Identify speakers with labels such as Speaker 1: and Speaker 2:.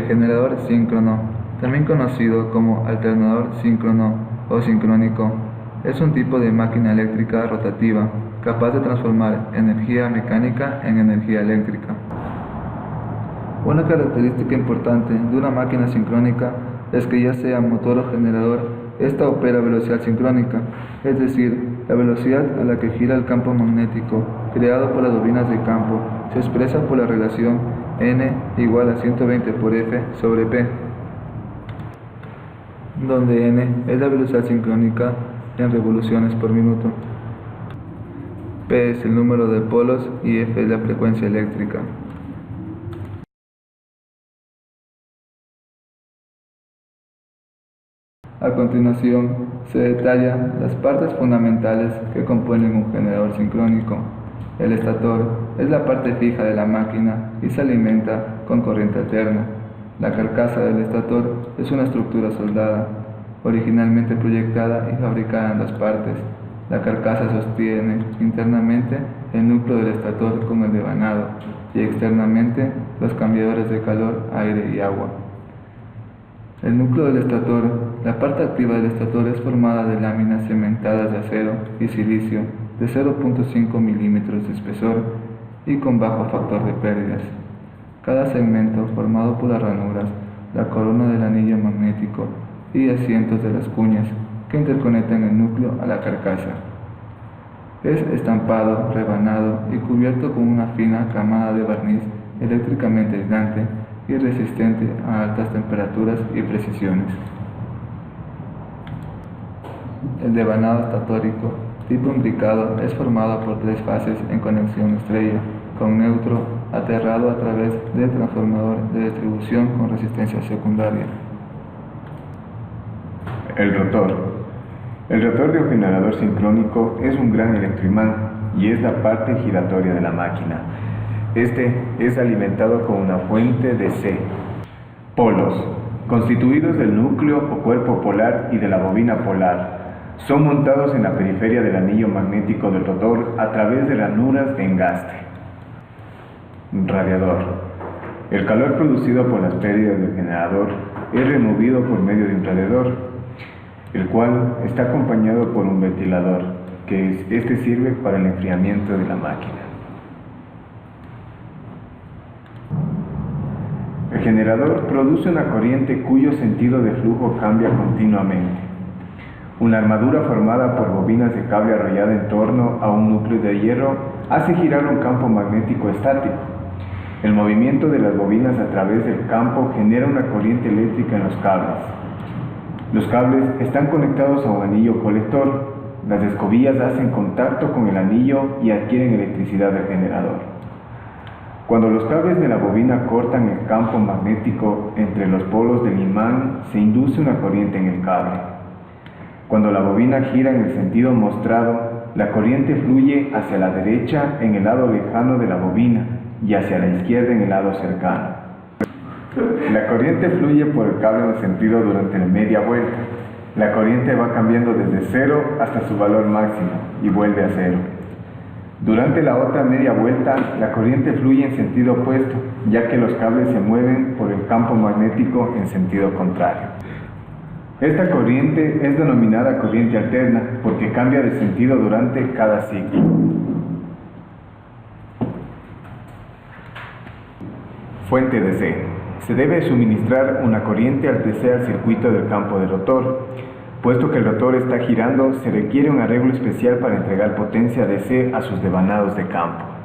Speaker 1: generador síncrono, también conocido como alternador síncrono o sincrónico, es un tipo de máquina eléctrica rotativa capaz de transformar energía mecánica en energía eléctrica. Una característica importante de una máquina sincrónica es que, ya sea motor o generador, esta opera a velocidad sincrónica, es decir, la velocidad a la que gira el campo magnético creado por las bobinas de campo se expresa por la relación N igual a 120 por F sobre P, donde N es la velocidad sincrónica en revoluciones por minuto, P es el número de polos y F es la frecuencia eléctrica. A continuación, se detallan las partes fundamentales que componen un generador sincrónico. El estator es la parte fija de la máquina y se alimenta con corriente alterna. La carcasa del estator es una estructura soldada, originalmente proyectada y fabricada en dos partes. La carcasa sostiene internamente el núcleo del estator con el devanado y externamente los cambiadores de calor, aire y agua. El núcleo del estator, la parte activa del estator, es formada de láminas cementadas de acero y silicio de 0.5 milímetros de espesor y con bajo factor de pérdidas. Cada segmento, formado por las ranuras, la corona del anillo magnético y asientos de las cuñas que interconectan el núcleo a la carcasa. Es estampado, rebanado y cubierto con una fina camada de barniz eléctricamente aislante y resistente a altas temperaturas y precisiones. El devanado estatórico tipo imbricado es formado por tres fases en conexión estrella, con neutro aterrado a través de transformador de distribución con resistencia secundaria.
Speaker 2: El rotor. El rotor de un generador sincrónico es un gran electroimán y es la parte giratoria de la máquina. Este es alimentado con una fuente de C. Polos, constituidos del núcleo o cuerpo polar y de la bobina polar, son montados en la periferia del anillo magnético del rotor a través de ranuras de engaste. Radiador. El calor producido por las pérdidas del generador es removido por medio de un radiador, el cual está acompañado por un ventilador, este sirve para el enfriamiento de la máquina. El generador produce una corriente cuyo sentido de flujo cambia continuamente. Una armadura formada por bobinas de cable arrollada en torno a un núcleo de hierro hace girar un campo magnético estático. El movimiento de las bobinas a través del campo genera una corriente eléctrica en los cables. Los cables están conectados a un anillo colector. Las escobillas hacen contacto con el anillo y adquieren electricidad del generador. Cuando los cables de la bobina cortan el campo magnético entre los polos del imán, se induce una corriente en el cable. Cuando la bobina gira en el sentido mostrado, la corriente fluye hacia la derecha en el lado lejano de la bobina y hacia la izquierda en el lado cercano. La corriente fluye por el cable en el sentido durante la media vuelta. La corriente va cambiando desde 0 hasta su valor máximo y vuelve a 0. Durante la otra media vuelta, la corriente fluye en sentido opuesto, ya que los cables se mueven por el campo magnético en sentido contrario. Esta corriente es denominada corriente alterna porque cambia de sentido durante cada ciclo. Fuente de C. Se debe suministrar una corriente al DC al circuito del campo del rotor. Puesto que el rotor está girando, se requiere un arreglo especial para entregar potencia DC a sus devanados de campo.